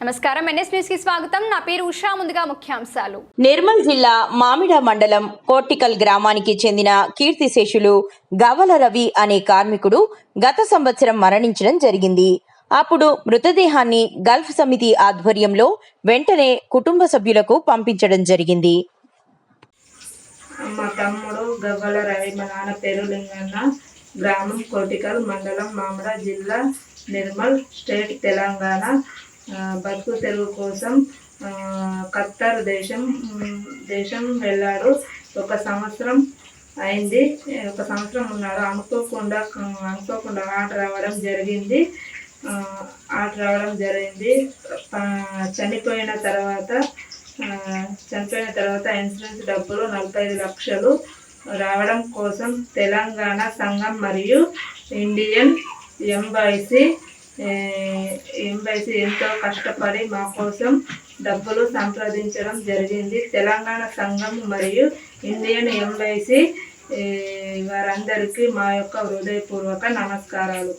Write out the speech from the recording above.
నమస్కారం NS news కి స్వాగతం. నా పేరు ఉషా. ముందుగా ముఖ్యాంశాలు. నిర్మల్ జిల్లా మామిడ మండలం కోట్టికల్ గ్రామానికి చెందిన కీర్తిశేషులు గవల రవి అనే కార్మికుడు గత సంవత్సరం మరణించడం జరిగింది. అప్పుడు మృతదేహాన్ని గల్ఫ్ సమితి ఆధ్వర్యంలో వెంటనే కుటుంబ సభ్యులకు పంపించడం జరిగింది. మా తమ్ముడు గవ్వల రవి, మా నాన్న పేరు లింగన్న, గ్రామం కోటికల్, మండలం మామిడ, జిల్లా నిర్మల్, స్టేట్ తెలంగాణ. బతుకు తెరువు కోసం ఖత్తర్ దేశం వెళ్ళాడు. ఒక సంవత్సరం అయింది. ఒక సంవత్సరం ఉన్నాడు. అనుకోకుండా ఆట రావడం జరిగింది. చనిపోయిన తర్వాత ఇన్సూరెన్స్ డబ్బులు 45 లక్షలు రావడం కోసం తెలంగాణ సంఘం మరియు ఇండియన్ ఎంబసీ ఎంతో కష్టపడి మా కోసం డబ్బులు సంప్రదించడం జరిగింది. తెలంగాణ సంఘం మరియు ఇండియన్ ఎంబసీ వారందరికీ మా యొక్క హృదయపూర్వక నమస్కారాలు.